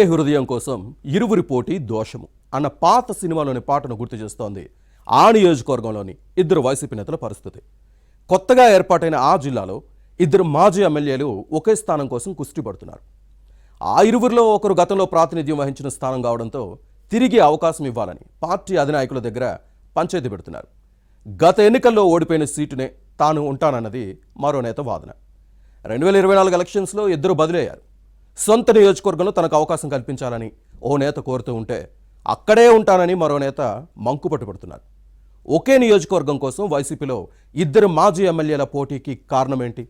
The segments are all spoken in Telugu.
హృదయం కోసం ఇరువురి పోటీ దోషము అన్న పాత సినిమాలోని పాటను గుర్తు చేస్తోంది ఆ నియోజకవర్గంలోని ఇద్దరు వైసీపీ నేతల పరిస్థితి. కొత్తగా ఏర్పాటైన ఆ జిల్లాలో ఇద్దరు మాజీ ఎమ్మెల్యేలు ఒకే స్థానం కోసం కుస్తీ పడుతున్నారు. ఆ ఇరువురిలో ఒకరు గతంలో ప్రాతినిధ్యం వహించిన స్థానం కావడంతో తిరిగి అవకాశం ఇవ్వాలని పార్టీ అధినాయకుల దగ్గర పంచాయతీ పెడుతున్నారు. గత ఎన్నికల్లో ఓడిపోయిన సీటునే తాను ఉంటానన్నది మరో నేత వాదన. 2024 ఎలక్షన్స్లో ఇద్దరు బదిలయ్యారు. సొంత నియోజకవర్గంలో తనకు అవకాశం కల్పించాలని ఓ నేత కోరుతూ ఉంటే అక్కడే ఉంటానని మరో నేత మంకుపట్టు పడుతున్నారు. ఒకే నియోజకవర్గం కోసం వైసీపీలో ఇద్దరు మాజీ ఎమ్మెల్యేల పోటీకి కారణం ఏంటి?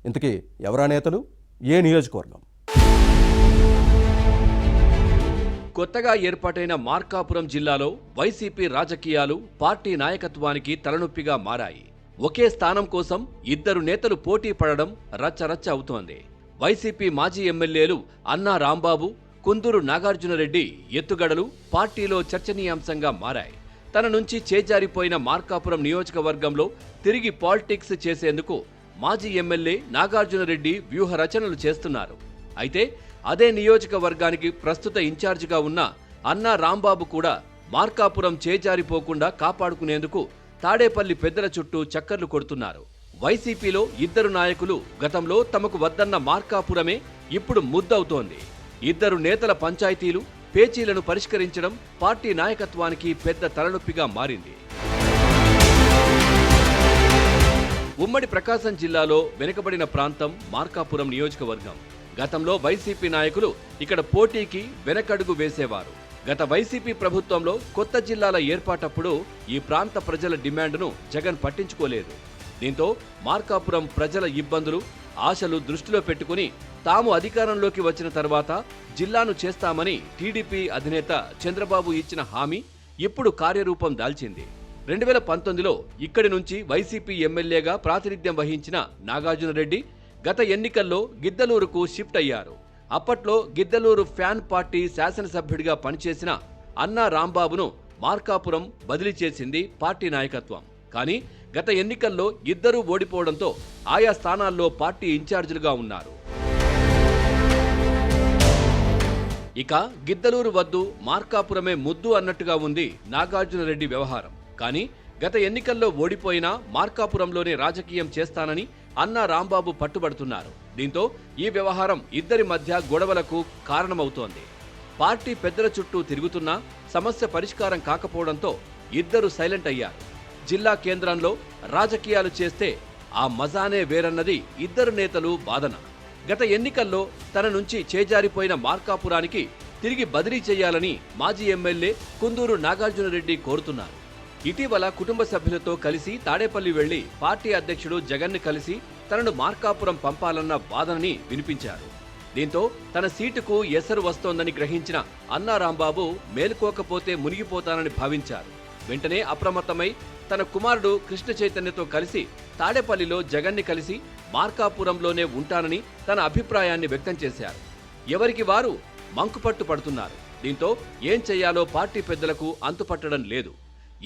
ఇంతకీ ఎవరా నేతలు, ఏ నియోజకవర్గం? కొత్తగా ఏర్పాటైన మార్కాపురం జిల్లాలో వైసీపీ రాజకీయాలు పార్టీ నాయకత్వానికి తలనొప్పిగా మారాయి. ఒకే స్థానం కోసం ఇద్దరు నేతలు పోటీ పడడం రచ్చరచ్చ అవుతోంది. వైసీపీ మాజీ ఎమ్మెల్యేలు అన్నా రాంబాబు, కుందూరు నాగార్జునరెడ్డి ఎత్తుగడలు పార్టీలో చర్చనీయాంశంగా మారాయి. తన నుంచి చేజారిపోయిన మార్కాపురం నియోజకవర్గంలో తిరిగి పాలిటిక్స్ చేసేందుకు మాజీ ఎమ్మెల్యే నాగార్జునరెడ్డి వ్యూహ రచనలు చేస్తున్నారు. అయితే అదే నియోజకవర్గానికి ప్రస్తుత ఇన్ఛార్జిగా ఉన్న అన్నా రాంబాబు కూడా మార్కాపురం చేజారిపోకుండా కాపాడుకునేందుకు తాడేపల్లి పెద్దల చుట్టూ చక్కర్లు కొడుతున్నారు. వైసీపీలో ఇద్దరు నాయకులు గతంలో తమకు వద్దన్న మార్కాపురమే ఇప్పుడు ముద్దవుతోంది. ఇద్దరు నేతల పంచాయతీలు, పేచీలను పరిష్కరించడం పార్టీ నాయకత్వానికి పెద్ద తలనొప్పిగా మారింది. ఉమ్మడి ప్రకాశం జిల్లాలో వెనుకబడిన ప్రాంతం మార్కాపురం నియోజకవర్గం. గతంలో వైసీపీ నాయకులు ఇక్కడ పోటీకి వెనకడుగు వేసేవారు. గత వైసీపీ ప్రభుత్వంలో కొత్త జిల్లాల ఏర్పాటప్పుడు ఈ ప్రాంత ప్రజల డిమాండ్ను జగన్ పట్టించుకోలేదు. దీంతో మార్కాపురం ప్రజల ఇబ్బందులు, ఆశలు దృష్టిలో పెట్టుకుని తాము అధికారంలోకి వచ్చిన తర్వాత జిల్లాను చేస్తామని టీడీపీ అధినేత చంద్రబాబు ఇచ్చిన హామీ ఇప్పుడు కార్యరూపం దాల్చింది. 2019లో ఇక్కడి నుంచి వైసీపీ ఎమ్మెల్యేగా ప్రాతినిధ్యం వహించిన నాగార్జునరెడ్డి గత ఎన్నికల్లో గిద్దలూరుకు షిఫ్ట్ అయ్యారు. అప్పట్లో గిద్దలూరు ఫ్యాన్ పార్టీ శాసనసభ్యుడిగా పనిచేసిన అన్నా రాంబాబును మార్కాపురం బదిలీ చేసింది పార్టీ నాయకత్వం. కానీ గత ఎన్నికల్లో ఇద్దరూ ఓడిపోవడంతో ఆయా స్థానాల్లో పార్టీ ఇన్ఛార్జీలుగా ఉన్నారు. ఇక గిద్దలూరు వద్దు మార్కాపురమే ముద్దు అన్నట్టుగా ఉంది నాగార్జునరెడ్డి వ్యవహారం. కానీ గత ఎన్నికల్లో ఓడిపోయినా మార్కాపురంలోనే రాజకీయం చేస్తానని అన్నా రాంబాబు పట్టుబడుతున్నారు. దీంతో ఈ వ్యవహారం ఇద్దరి మధ్య గొడవలకు కారణమవుతోంది. పార్టీ పెద్దల చుట్టూ తిరుగుతున్నా సమస్య పరిష్కారం కాకపోవడంతో ఇద్దరు సైలెంట్ అయ్యారు. జిల్లా కేంద్రంలో రాజకీయాలు చేస్తే ఆ మజానే వేరన్నది ఇద్దరు నేతలు వాదన. గత ఎన్నికల్లో తన నుంచి చేజారిపోయిన మార్కాపురానికి తిరిగి బదిలీ చేయాలని మాజీ ఎమ్మెల్యే కుందూరు నాగార్జునరెడ్డి కోరుతున్నారు. ఇటీవల కుటుంబ సభ్యులతో కలిసి తాడేపల్లి వెళ్లి పార్టీ అధ్యక్షుడు జగన్ను కలిసి తనను మార్కాపురం పంపాలన్న వాదనని వినిపించారు. దీంతో తన సీటుకు ఎసరు వస్తోందని గ్రహించిన అన్నా రాంబాబు మేలుకోకపోతే మునిగిపోతానని భావించారు. వెంటనే అప్రమత్తమై తన కుమారుడు కృష్ణ చైతన్యతో కలిసి తాడేపల్లిలో జగన్ని కలిసి మార్కాపురంలోనే ఉంటానని తన అభిప్రాయాన్ని వ్యక్తం చేశారు. ఎవరికి వారు మంకుపట్టు పడుతున్నారు. దీంతో ఏం చెయ్యాలో పార్టీ పెద్దలకు అంతుపట్టడం లేదు.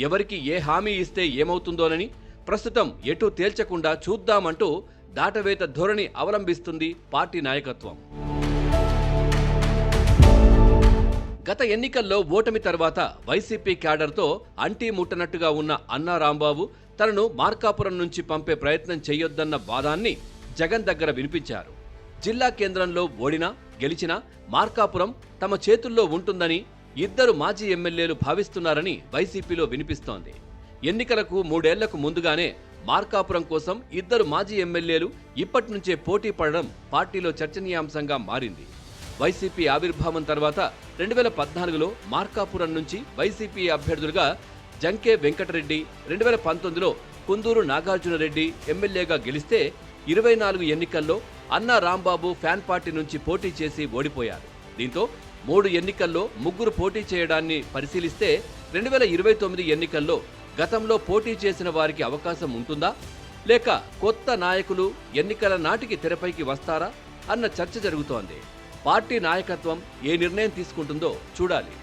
ఎవరికి ఏ హామీ ఇస్తే ఏమవుతుందోనని ప్రస్తుతం ఎటూ తేల్చకుండా చూద్దామంటూ దాటవేత ధోరణి అవలంబిస్తుంది పార్టీ నాయకత్వం. గత ఎన్నికల్లో ఓటమి తర్వాత వైసీపీ క్యాడర్తో అంటీ ముట్టనట్టుగా ఉన్న అన్నా రాంబాబు తనను మార్కాపురం నుంచి పంపే ప్రయత్నం చేయొద్దన్న వాదాన్ని జగన్ దగ్గర వినిపించారు. జిల్లా కేంద్రంలో ఓడినా గెలిచినా మార్కాపురం తమ చేతుల్లో ఉంటుందని ఇద్దరు మాజీ ఎమ్మెల్యేలు భావిస్తున్నారని వైసీపీలో వినిపిస్తోంది. ఎన్నికలకు 3 ఏళ్లకు ముందుగానే మార్కాపురం కోసం ఇద్దరు మాజీ ఎమ్మెల్యేలు ఇప్పటి నుంచే పోటీ పడడం పార్టీలో చర్చనీయాంశంగా మారింది. వైసీపీ ఆవిర్భావం తర్వాత 2014లో మార్కాపురం నుంచి వైసీపీ అభ్యర్థులుగా జంకే వెంకటరెడ్డి, 2019లో కుందూరు నాగార్జునరెడ్డి ఎమ్మెల్యేగా గెలిస్తే 24 ఎన్నికల్లో అన్నా రాంబాబు ఫ్యాన్ పార్టీ నుంచి పోటీ చేసి ఓడిపోయారు. దీంతో 3 ఎన్నికల్లో ముగ్గురు పోటీ చేయడాన్ని పరిశీలిస్తే 2029 ఎన్నికల్లో గతంలో పోటీ చేసిన వారికి అవకాశం ఉంటుందా, లేక కొత్త నాయకులు ఎన్నికల నాటికి తెరపైకి వస్తారా అన్న చర్చ జరుగుతోంది. పార్టీ నాయకత్వం ఏ నిర్ణయం తీసుకుంటుందో చూడాలి.